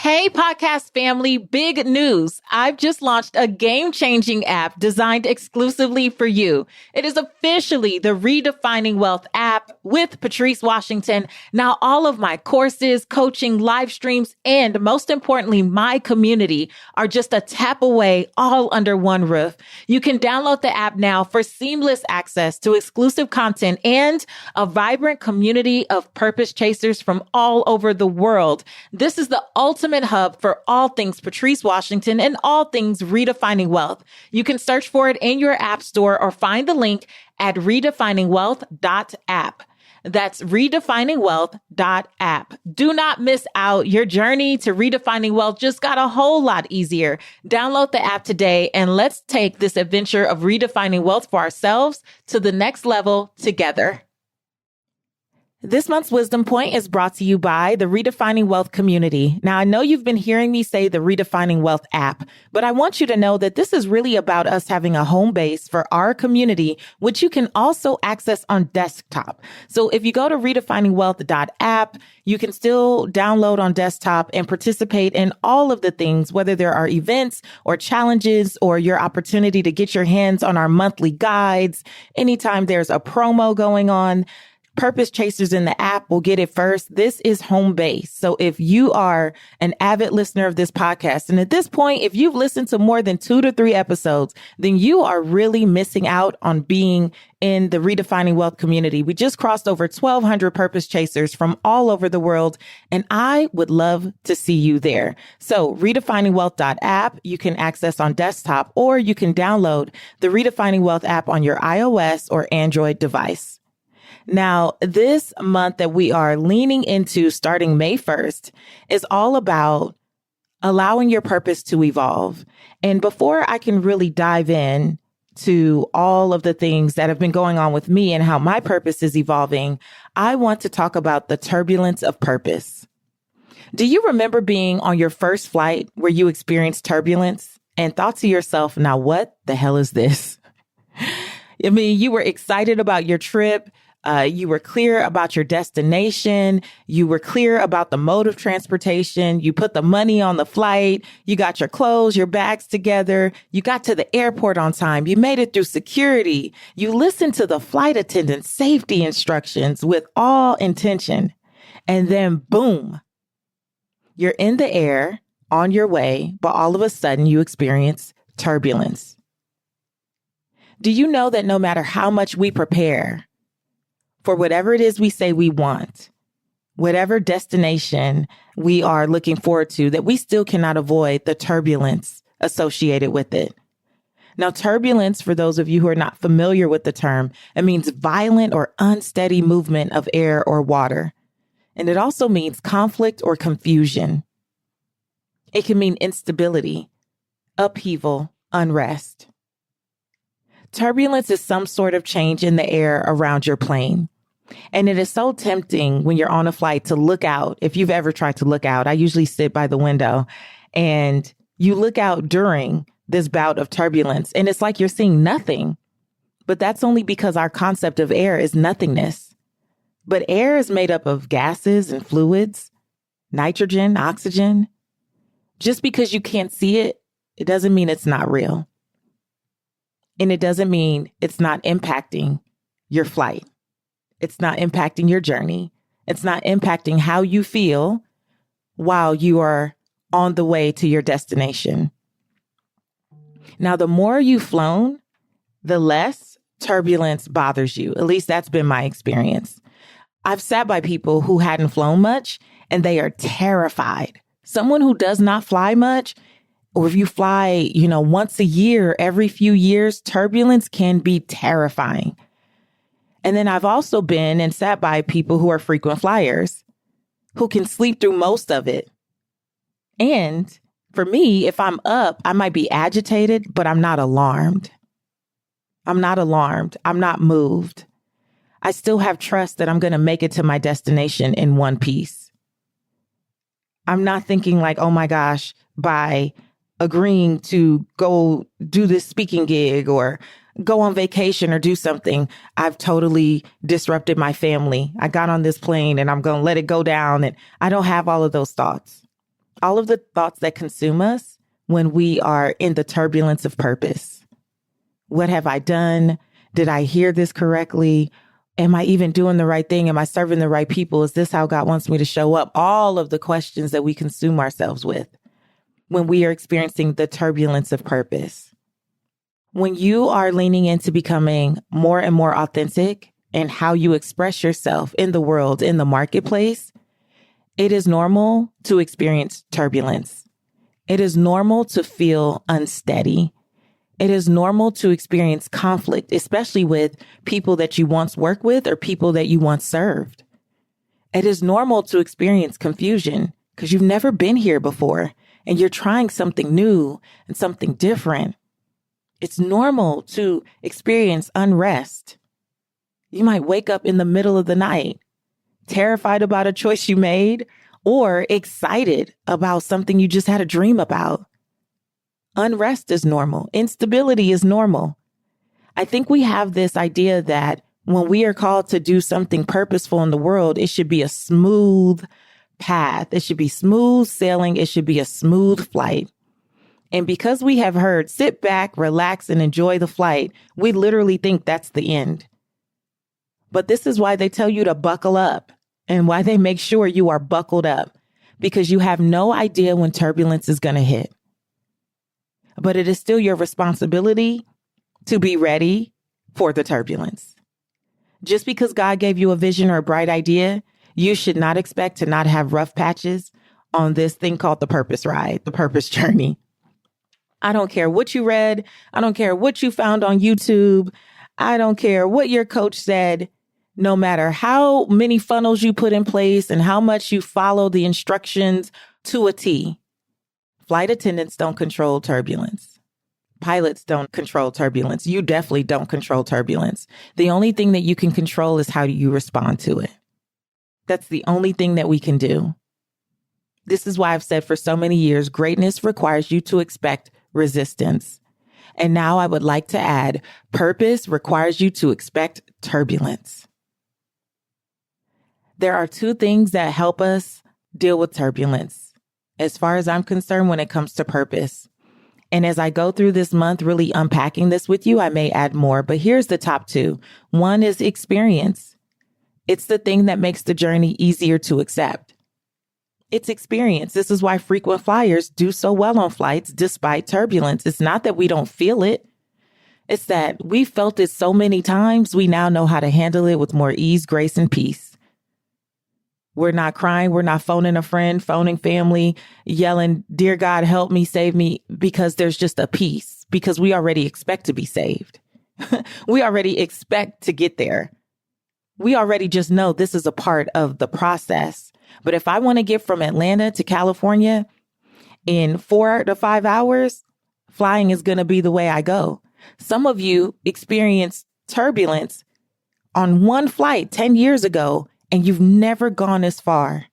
Hey, podcast family, big news. I've just launched a game-changing app designed exclusively for you. It is officially the Redefining Wealth app with Patrice Washington. Now, all of my courses, coaching, live streams, and most importantly, my community are just a tap away, all under one roof. You can download the app now for seamless access to exclusive content and a vibrant community of purpose chasers from all over the world. This is the ultimate hub for all things Patrice Washington and all things redefining wealth. You can search for it in your app store or find the link at redefiningwealth.app. That's redefiningwealth.app. Do not miss out. Your journey to redefining wealth just got a whole lot easier. Download the app today and let's take this adventure of redefining wealth for ourselves to the next level together. This month's Wisdom Point is brought to you by the Redefining Wealth community. Now, I know you've been hearing me say the Redefining Wealth app, but I want you to know that this is really about us having a home base for our community, which you can also access on desktop. So if you go to redefiningwealth.app, you can still download on desktop and participate in all of the things, whether there are events or challenges or your opportunity to get your hands on our monthly guides. Anytime there's a promo going on, Purpose Chasers in the app will get it first. This is home base. So if you are an avid listener of this podcast, and at this point, if you've listened to more than 2 to 3 episodes, then you are really missing out on being in the Redefining Wealth community. We just crossed over 1,200 Purpose Chasers from all over the world, and I would love to see you there. So redefiningwealth.app, you can access on desktop, or you can download the Redefining Wealth app on your iOS or Android device. Now, this month that we are leaning into starting May 1st is all about allowing your purpose to evolve. And before I can really dive in to all of the things that have been going on with me and how my purpose is evolving, I want to talk about the turbulence of purpose. Do you remember being on your first flight where you experienced turbulence and thought to yourself, now what the hell is this? I mean, you were excited about your trip. You were clear about your destination. You were clear about the mode of transportation. You put the money on the flight. You got your clothes, your bags together. You got to the airport on time. You made it through security. You listened to the flight attendant's safety instructions with all intention. And then boom, you're in the air on your way, but all of a sudden you experience turbulence. Do you know that no matter how much we prepare for whatever it is we say we want, whatever destination we are looking forward to, that we still cannot avoid the turbulence associated with it? Now, turbulence, for those of you who are not familiar with the term, it means violent or unsteady movement of air or water. And it also means conflict or confusion. It can mean instability, upheaval, unrest. Turbulence is some sort of change in the air around your plane. And it is so tempting when you're on a flight to look out. If you've ever tried to look out, I usually sit by the window and you look out during this bout of turbulence and it's like you're seeing nothing. But that's only because our concept of air is nothingness. But air is made up of gases and fluids, nitrogen, oxygen. Just because you can't see it, it doesn't mean it's not real. And it doesn't mean it's not impacting your flight. It's not impacting your journey. It's not impacting how you feel while you are on the way to your destination. Now, the more you've flown, the less turbulence bothers you. At least that's been my experience. I've sat by people who hadn't flown much and they are terrified. Someone who does not fly much, or if you fly, once a year, every few years, turbulence can be terrifying. And then I've also been and sat by people who are frequent flyers who can sleep through most of it. And for me, if I'm up, I might be agitated, but I'm not alarmed. I'm not alarmed. I'm not moved. I still have trust that I'm going to make it to my destination in one piece. I'm not thinking like, oh my gosh, by agreeing to go do this speaking gig or go on vacation or do something, I've totally disrupted my family. I got on this plane and I'm going to let it go down. And I don't have all of those thoughts. all of the thoughts that consume us when we are in the turbulence of purpose. What have I done? Did I hear this correctly? Am I even doing the right thing? Am I serving the right people? Is this how God wants me to show up? All of the questions that we consume ourselves with when we are experiencing the turbulence of purpose. When you are leaning into becoming more and more authentic in how you express yourself in the world, in the marketplace, it is normal to experience turbulence. It is normal to feel unsteady. It is normal to experience conflict, especially with people that you once worked with or people that you once served. It is normal to experience confusion because you've never been here before and you're trying something new and something different. It's normal to experience unrest. You might wake up in the middle of the night, terrified about a choice you made, or excited about something you just had a dream about. Unrest is normal. Instability is normal. I think we have this idea that when we are called to do something purposeful in the world, it should be a smooth path. It should be smooth sailing. It should be a smooth flight. And because we have heard sit back, relax, and enjoy the flight, we literally think that's the end. But this is why they tell you to buckle up and why they make sure you are buckled up, because you have no idea when turbulence is going to hit. But it is still your responsibility to be ready for the turbulence. Just because God gave you a vision or a bright idea, you should not expect to not have rough patches on this thing called the purpose ride, the purpose journey. I don't care what you read. I don't care what you found on YouTube. I don't care what your coach said. No matter how many funnels you put in place and how much you follow the instructions to a T, flight attendants don't control turbulence. Pilots don't control turbulence. You definitely don't control turbulence. The only thing that you can control is how do you respond to it. That's the only thing that we can do. This is why I've said for so many years, greatness requires you to expect resistance. And now I would like to add, purpose requires you to expect turbulence. There are two things that help us deal with turbulence, as far as I'm concerned, when it comes to purpose. And as I go through this month, really unpacking this with you, I may add more, but here's the top two. One is experience. It's the thing that makes the journey easier to accept. It's experience. This is why frequent flyers do so well on flights despite turbulence. It's not that we don't feel it. It's that we felt it so many times, we now know how to handle it with more ease, grace, and peace. We're not crying. We're not phoning a friend, phoning family, yelling, "Dear God, help me, save me," because there's just a peace, because we already expect to be saved. We already expect to get there. We already just know this is a part of the process. But if I want to get from Atlanta to California in 4 to 5 hours, flying is going to be the way I go. Some of you experienced turbulence on one flight 10 years ago, and you've never gone as far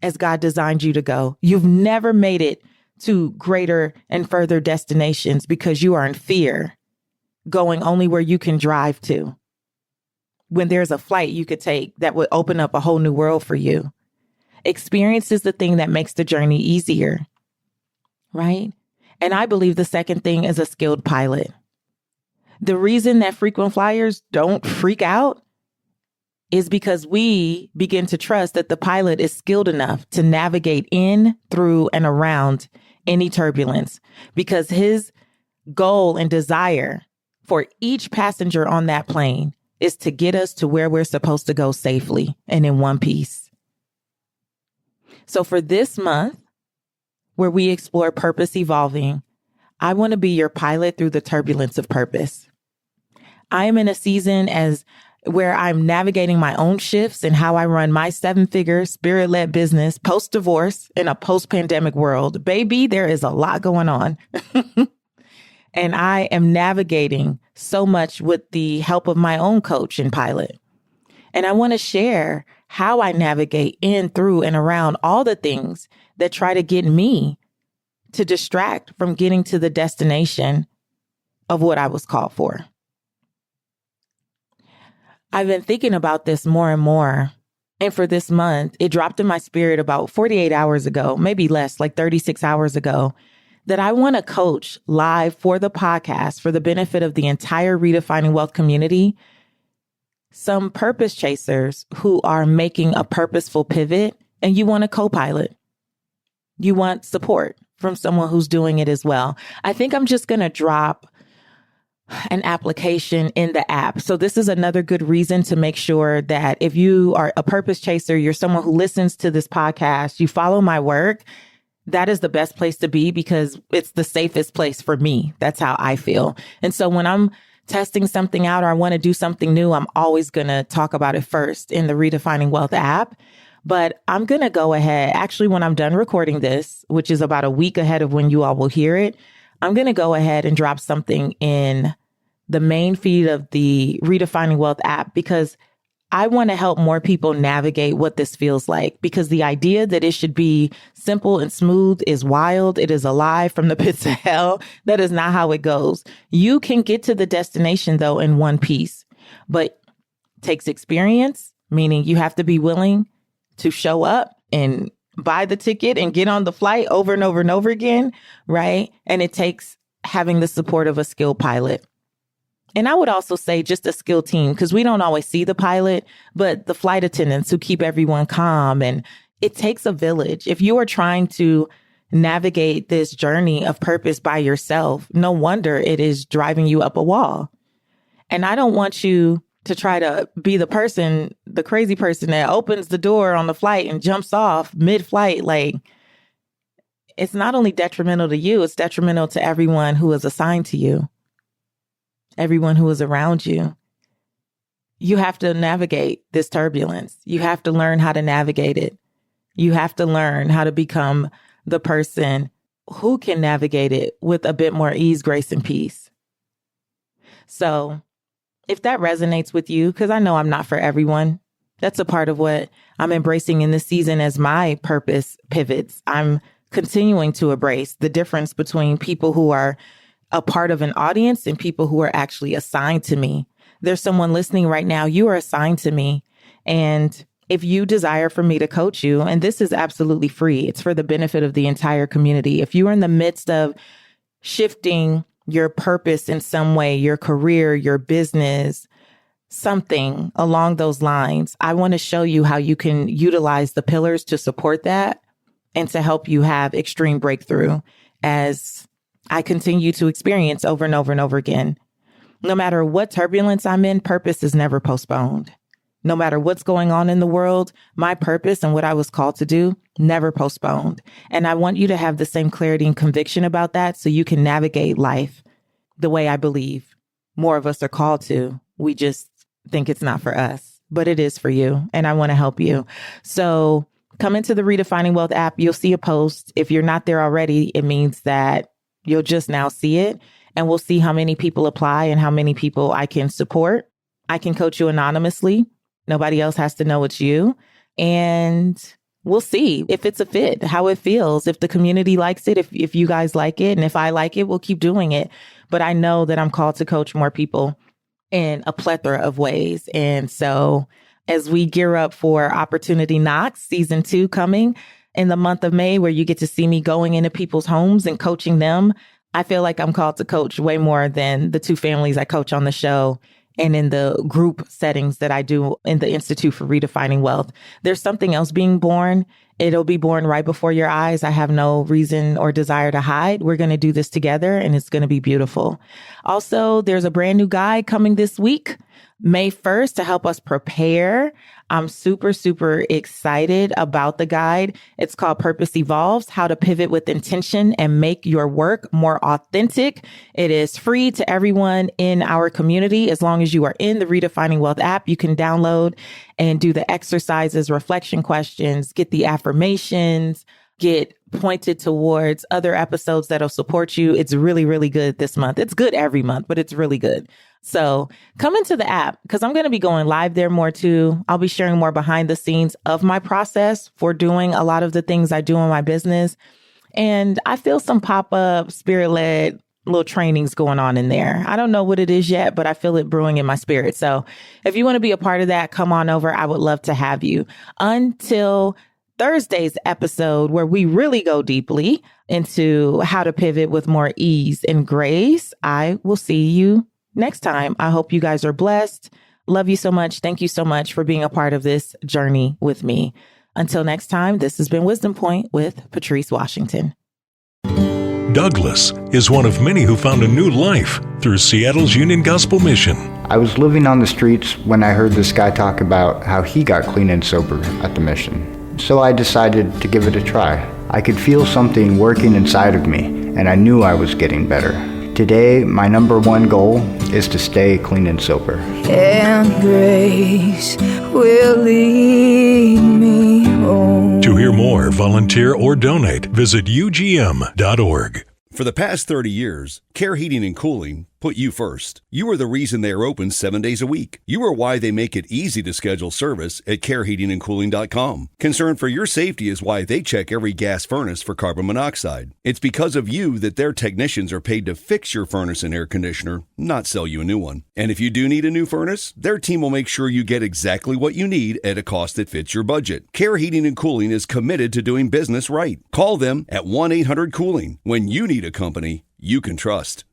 as God designed you to go. You've never made it to greater and further destinations because you are in fear, going only where you can drive to, when there's a flight you could take that would open up a whole new world for you. Experience is the thing that makes the journey easier, right? And I believe the second thing is a skilled pilot. The reason that frequent flyers don't freak out is because we begin to trust that the pilot is skilled enough to navigate in, through, and around any turbulence, because his goal and desire for each passenger on that plane is to get us to where we're supposed to go safely and in one piece. So for this month, where we explore purpose evolving, I want to be your pilot through the turbulence of purpose. I am in a season where I'm navigating my own shifts and how I run my 7-figure spirit-led business post-divorce in a post-pandemic world. Baby, there is a lot going on. And I am navigating so much with the help of my own coach and pilot. And I want to share how I navigate in, through, and around all the things that try to get me to distract from getting to the destination of what I was called for. I've been thinking about this more and more, And for this month, it dropped in my spirit about 48 hours ago, maybe less, like 36 hours ago, that I want to coach live for the podcast for the benefit of the entire Redefining Wealth community. Some purpose chasers who are making a purposeful pivot, and you want a co-pilot. You want support from someone who's doing it as well. I think I'm just going to drop an application in the app. So this is another good reason to make sure that if you are a purpose chaser, you're someone who listens to this podcast, you follow my work, that is the best place to be because it's the safest place for me. That's how I feel. And so when I'm testing something out or I want to do something new, I'm always going to talk about it first in the Redefining Wealth app. But I'm going to go ahead, actually, when I'm done recording this, which is about a week ahead of when you all will hear it, I'm going to go ahead and drop something in the main feed of the Redefining Wealth app because I want to help more people navigate what this feels like, because the idea that it should be simple and smooth is wild. It is a lie from the pits of hell. That is not how it goes. You can get to the destination, though, in one piece, but it takes experience, meaning you have to be willing to show up and buy the ticket and get on the flight over and over and over again, right? And it takes having the support of a skilled pilot. And I would also say just a skilled team, because we don't always see the pilot, but the flight attendants who keep everyone calm. And it takes a village. If you are trying to navigate this journey of purpose by yourself, no wonder it is driving you up a wall. And I don't want you to try to be the person, the crazy person that opens the door on the flight and jumps off mid-flight. Like, it's not only detrimental to you, it's detrimental to everyone who is assigned to you. Everyone who is around you. You have to navigate this turbulence. You have to learn how to navigate it. You have to learn how to become the person who can navigate it with a bit more ease, grace, and peace. So if that resonates with you, because I know I'm not for everyone, that's a part of what I'm embracing in this season as my purpose pivots. I'm continuing to embrace the difference between people who are a part of an audience and people who are actually assigned to me. There's someone listening right now. You are assigned to me. And if you desire for me to coach you, and this is absolutely free, it's for the benefit of the entire community. If you are in the midst of shifting your purpose in some way, your career, your business, something along those lines, I want to show you how you can utilize the pillars to support that and to help you have extreme breakthrough as I continue to experience over and over and over again. No matter what turbulence I'm in, purpose is never postponed. No matter what's going on in the world, my purpose and what I was called to do, never postponed. And I want you to have the same clarity and conviction about that so you can navigate life the way I believe more of us are called to. We just think it's not for us, but it is for you. And I want to help you. So come into the Redefining Wealth app. You'll see a post. If you're not there already, it means that you'll just now see it, and we'll see how many people apply and how many people I can support. I can coach you anonymously. Nobody else has to know it's you. And we'll see if it's a fit, how it feels, if the community likes it, if you guys like it. And if I like it, we'll keep doing it. But I know that I'm called to coach more people in a plethora of ways. And so as we gear up for Opportunity Knocks, season 2 coming in the month of May, where you get to see me going into people's homes and coaching them, I feel like I'm called to coach way more than the 2 families I coach on the show and in the group settings that I do in the Institute for Redefining Wealth. There's something else being born. It'll be born right before your eyes. I have no reason or desire to hide. We're going to do this together, and it's going to be beautiful. Also, there's a brand new guide coming this week, May 1st, to help us prepare. I'm super, super excited about the guide. It's called Purpose Evolves: How to Pivot with Intention and Make Your Work More Authentic. It is free to everyone in our community. As long as you are in the Redefining Wealth app, you can download and do the exercises, reflection questions, get the affirmations, get pointed towards other episodes that'll support you. It's really, really good this month. It's good every month, but it's really good. So come into the app because I'm going to be going live there more too. I'll be sharing more behind the scenes of my process for doing a lot of the things I do in my business. And I feel some pop-up, spirit-led little trainings going on in there. I don't know what it is yet, but I feel it brewing in my spirit. So if you want to be a part of that, come on over. I would love to have you. Until Thursday's episode, where we really go deeply into how to pivot with more ease and grace, I will see you next time. I hope you guys are blessed. Love you so much. Thank you so much for being a part of this journey with me. Until next time, this has been Wisdom Point with Patrice Washington. Douglas is one of many who found a new life through Seattle's Union Gospel Mission. I was living on the streets when I heard this guy talk about how he got clean and sober at the mission. So I decided to give it a try. I could feel something working inside of me, and I knew I was getting better. Today, my number one goal is to stay clean and sober. And grace will lead me home. To hear more, volunteer, or donate, visit ugm.org. For the past 30 years, Care Heating and Cooling put you first. You are the reason they are open 7 days a week. You are why they make it easy to schedule service at careheatingandcooling.com. Concern for your safety is why they check every gas furnace for carbon monoxide. It's because of you that their technicians are paid to fix your furnace and air conditioner, not sell you a new one. And if you do need a new furnace, their team will make sure you get exactly what you need at a cost that fits your budget. Care Heating and Cooling is committed to doing business right. Call them at 1-800-COOLING when you need a company you can trust.